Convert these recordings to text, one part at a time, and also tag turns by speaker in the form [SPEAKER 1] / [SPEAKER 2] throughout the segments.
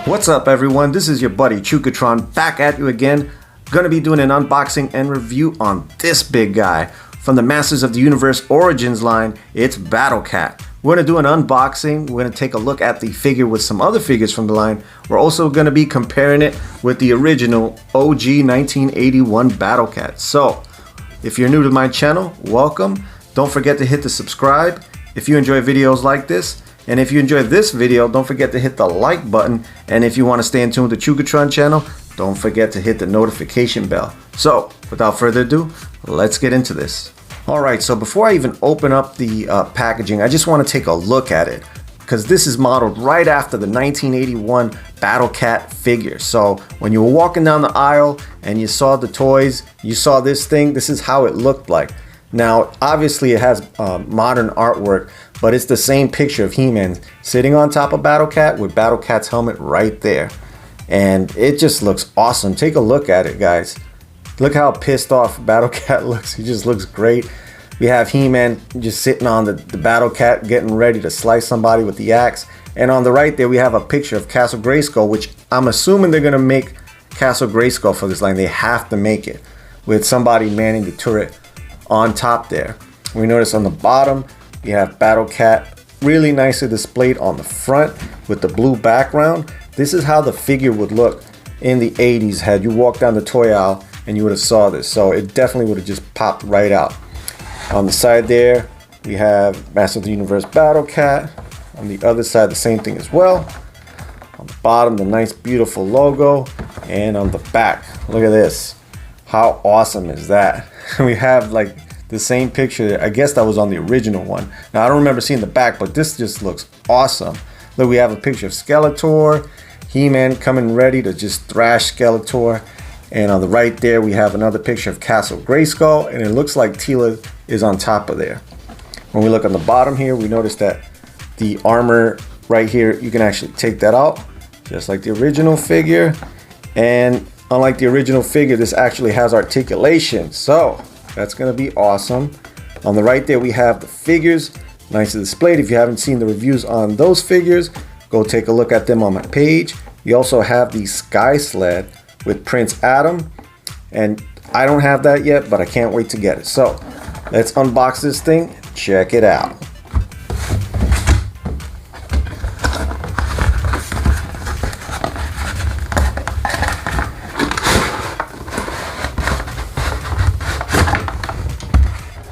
[SPEAKER 1] What's up everyone, this is your buddy Chukatron back at you again. Gonna be doing an unboxing and review on this big guy. From the Masters of the Universe Origins line, it's Battle Cat. We're gonna do an unboxing, we're gonna take a look at the figure with some other figures from the line. We're also gonna be comparing it with the original OG 1981 Battle Cat. So, if you're new to my channel, welcome. Don't forget to hit the subscribe if you enjoy videos like this. And if you enjoyed this video, don't forget to hit the like button. And if you want to stay in tune with the Chukatron channel, don't forget to hit the notification bell. So, without further ado, let's get into this. Alright, so before I even open up the packaging, I just want to take a look at it. Because this is modeled right after the 1981 Battle Cat figure. So, when you were walking down the aisle and you saw the toys, you saw this thing, this is how it looked like. Now, obviously it has modern artwork, but it's the same picture of He-Man sitting on top of Battle Cat with Battle Cat's helmet right there. And it just looks awesome. Take a look at it, guys. Look how pissed off Battle Cat looks. He just looks great. We have He-Man just sitting on the Battle Cat getting ready to slice somebody with the axe. And on the right there, we have a picture of Castle Grayskull, which I'm assuming they're going to make Castle Grayskull for this line. They have to make it with somebody manning the turret on top there. We notice on the bottom you have Battle Cat really nicely displayed on the front with the blue background. This is how the figure would look in the 80s had you walked down the toy aisle and you would have saw this. So it definitely would have just popped right out. On the side there we have Master of the Universe Battle Cat. On the other side the same thing as well. On the bottom the nice beautiful logo, and on the back look at this. How awesome is that? We have like the same picture. I guess that was on the original one. Now I don't remember seeing the back, but this just looks awesome. Look, we have a picture of Skeletor, He-Man coming ready to just thrash Skeletor. And on the right there we have another picture of Castle Grayskull, and it looks like Teela is on top of there. When we look on the bottom here, we notice that the armor right here, you can actually take that out just like the original figure. And unlike the original figure, this actually has articulation, so that's going to be awesome. On the right there we have the figures, nicely displayed. If you haven't seen the reviews on those figures, go take a look at them on my page. You also have the Sky Sled with Prince Adam, and I don't have that yet, but I can't wait to get it. So let's unbox this thing, check it out.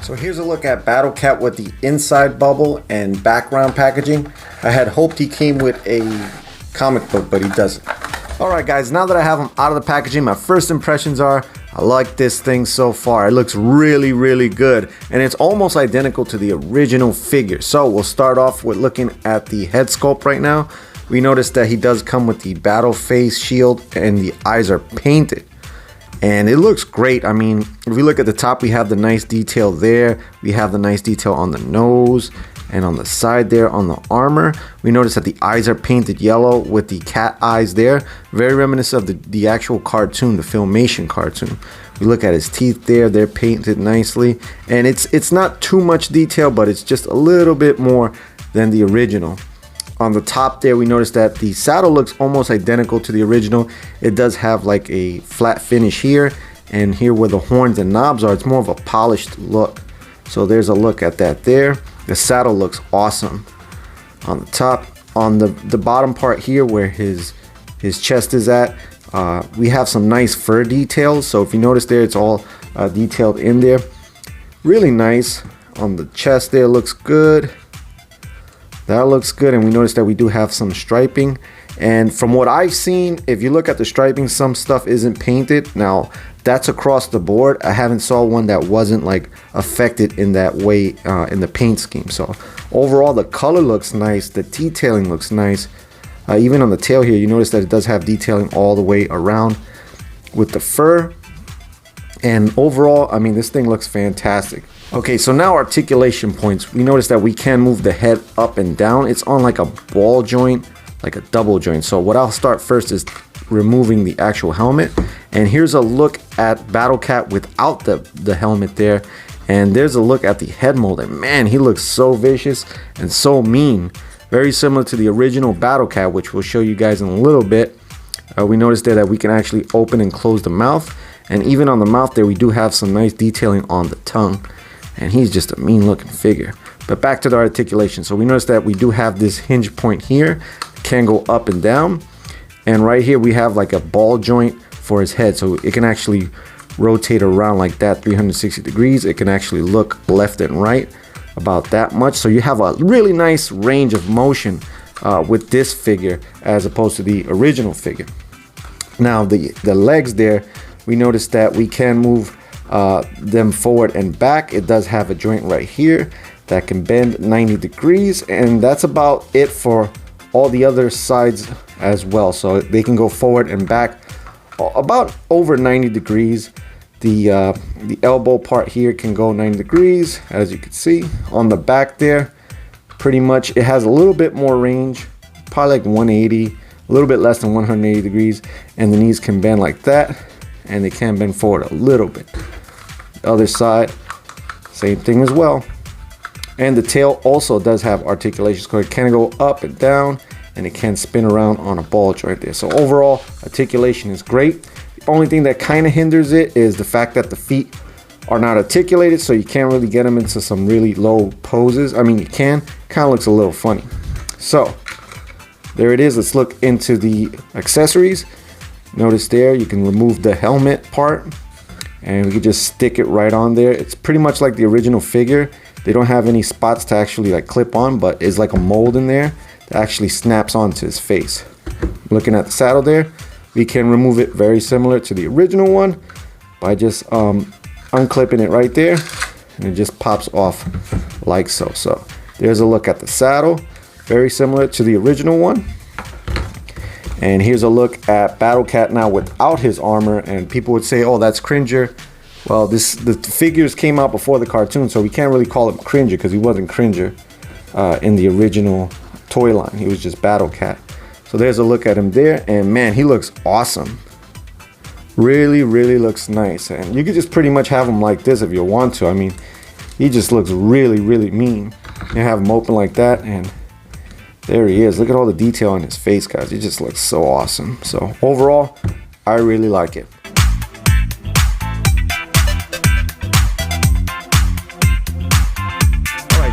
[SPEAKER 1] So here's a look at Battle Cat with the inside bubble and background packaging. I had hoped he came with a comic book, but he doesn't. Alright guys, now that I have him out of the packaging, my first impressions are, I like this thing so far. It looks really, really good. And it's almost identical to the original figure. So we'll start off with looking at the head sculpt right now. We notice that he does come with the battle face shield and the eyes are painted. And it looks great. I mean, if we look at the top, we have the nice detail there. We have the nice detail on the nose and on the side there on the armor. We notice that the eyes are painted yellow with the cat eyes there. Very reminiscent of the actual cartoon, the Filmation cartoon. We look at his teeth there. They're painted nicely. And it's not too much detail, but it's just a little bit more than the original. On the top there, we notice that the saddle looks almost identical to the original. It does have like a flat finish here, and here where the horns and knobs are, it's more of a polished look. So there's a look at that there. The saddle looks awesome. On the top, on the bottom part here where his chest is at, we have some nice fur details. So if you notice there, it's all detailed in there. Really nice. On the chest there, looks good. That looks good, and we notice that we do have some striping. And from what I've seen, if you look at the striping, some stuff isn't painted. Now, that's across the board. I haven't saw one that wasn't like affected in that way in the paint scheme. So overall, the color looks nice. The detailing looks nice. Even on the tail here, you notice that it does have detailing all the way around with the fur. And overall, I mean, this thing looks fantastic. Okay, so now articulation points. We notice that we can move the head up and down. It's on like a ball joint, like a double joint. So what I'll start first is removing the actual helmet. And here's a look at Battle Cat without the helmet there. And there's a look at the head mold. And man, he looks so vicious and so mean. very similar to the original Battle Cat, which we'll show you guys in a little bit. We noticed there that we can actually open and close the mouth, and even on the mouth there we do have some nice detailing on the tongue, and he's just a mean looking figure. But back to the articulation. So we noticed that we do have this hinge point here, can go up and down, and right here we have like a ball joint for his head, so it can actually rotate around like that 360 degrees. It can actually look left and right about that much, so you have a really nice range of motion with this figure as opposed to the original figure. Now the legs there, we noticed that we can move them forward and back. It does have a joint right here that can bend 90 degrees, and that's about it for all the other sides as well. So they can go forward and back about over 90 degrees. The elbow part here can go 90 degrees, as you can see. On the back there, pretty much it has a little bit more range, probably like 180, a little bit less than 180 degrees, and the knees can bend like that, and they can bend forward a little bit. The other side, same thing as well. And the tail also does have articulation, so it can go up and down, and it can spin around on a ball joint there. So overall, articulation is great. The only thing that kind of hinders it is the fact that the feet are not articulated, so you can't really get them into some really low poses. I mean, you can, kind of looks a little funny. So there it is. Let's look into the accessories. Notice there you can remove the helmet part, and we can just stick it right on there. It's pretty much like the original figure. They don't have any spots to actually like clip on, but it's like a mold in there that actually snaps onto his face. Looking at the saddle there, we can remove it very similar to the original one by just unclipping it right there, and it just pops off like so. So there's a look at the saddle, very similar to the original one. And here's a look at Battle Cat now without his armor, and people would say, oh, that's Cringer. Well, the figures came out before the cartoon, so we can't really call him Cringer because he wasn't Cringer in the original toy line. He was just Battle Cat. So there's a look at him there, and man, he looks awesome. Really, really looks nice. And you could just pretty much have him like this if you want to. I mean, he just looks really, really mean. You have him open like that, and there he is. Look at all the detail on his face, guys. He just looks so awesome. So overall, I really like it.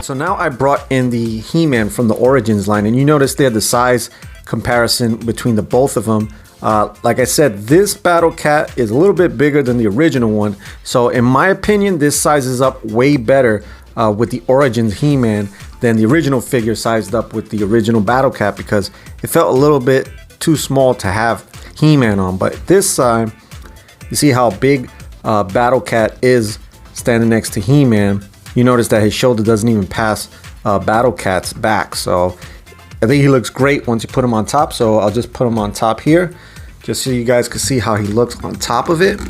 [SPEAKER 1] So now I brought in the He-Man from the Origins line, and you notice there the size comparison between the both of them. Like I said, this Battle Cat is a little bit bigger than the original one. So in my opinion, this sizes up way better with the Origins He-Man than the original figure sized up with the original Battle Cat, because it felt a little bit too small to have He-Man on. But this time, you see how big Battle Cat is standing next to He-Man. You notice that his shoulder doesn't even pass Battle Cat's back. So I think he looks great once you put him on top. So I'll just put him on top here, just so you guys can see how he looks on top of it.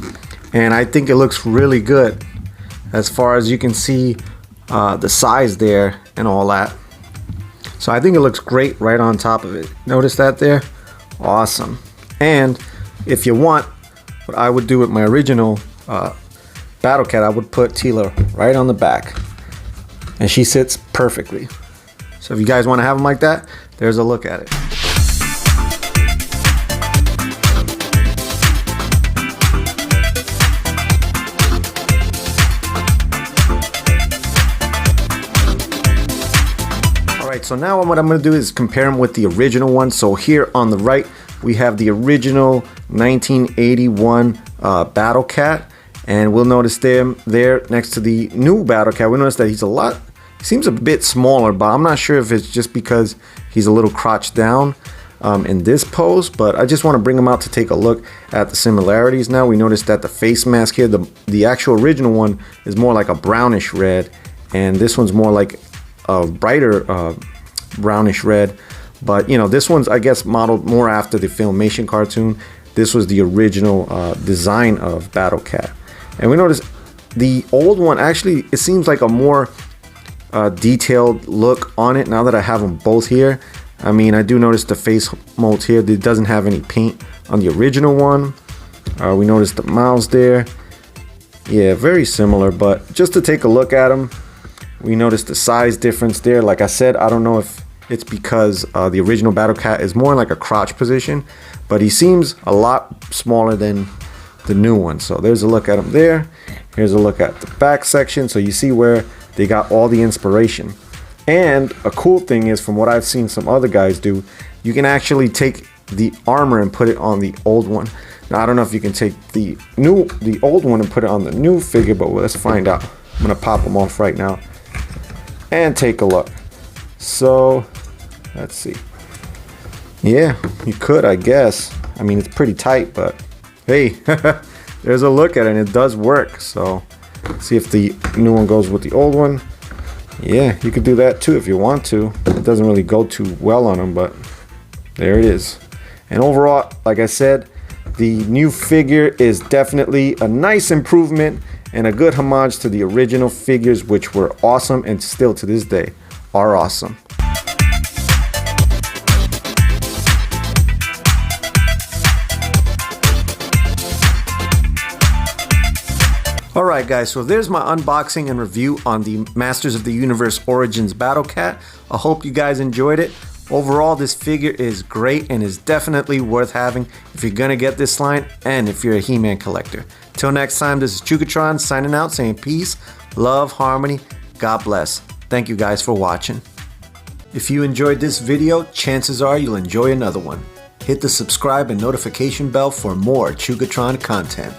[SPEAKER 1] And I think it looks really good as far as you can see the size there and all that. So I think it looks great right on top of it. Notice that there? Awesome. And if you want, what I would do with my original Battle Cat, I would put Tila right on the back, and she sits perfectly. So if you guys want to have them like that, there's a look at it. Alright, so now what I'm going to do is compare them with the original one. So here on the right, we have the original 1981 Battle Cat. And we'll notice them there next to the new Battle Cat. We'll notice that he seems a bit smaller, but I'm not sure if it's just because he's a little crouched down in this pose. But I just want to bring him out to take a look at the similarities. Now we notice that the face mask here, the actual original one is more like a brownish red, and this one's more like a brighter brownish red. But you know, this one's, I guess, modeled more after the Filmation cartoon. This was the original design of Battle Cat. And we notice the old one, actually, it seems like a more detailed look on it now that I have them both here. I mean, I do notice the face mold here. It doesn't have any paint on the original one. We notice the mouths there. Yeah, very similar, but just to take a look at them, we notice the size difference there. Like I said, I don't know if it's because the original Battle Cat is more in like a crouch position, but he seems a lot smaller than the new one. So there's a look at him there. Here's a look at the back section. So you see where they got all the inspiration. And a cool thing is, from what I've seen some other guys do, you can actually take the armor and put it on the old one. Now I don't know if you can take the old one and put it on the new figure, but let's find out. I'm gonna pop them off right now and take a look. So let's see. Yeah, you could, I guess. I mean, it's pretty tight, but hey, there's a look at it, and it does work. So let's see if the new one goes with the old one. Yeah, you could do that too if you want to. It doesn't really go too well on them, but there it is. And overall, like I said, the new figure is definitely a nice improvement and a good homage to the original figures, which were awesome and still to this day are awesome. Alright guys, so there's my unboxing and review on the Masters of the Universe Origins Battle Cat. I hope you guys enjoyed it. Overall, this figure is great and is definitely worth having if you're gonna get this line and if you're a He-Man collector. Till next time, this is Chukatron signing out, saying peace, love, harmony, God bless. Thank you guys for watching. If you enjoyed this video, chances are you'll enjoy another one. Hit the subscribe and notification bell for more Chukatron content.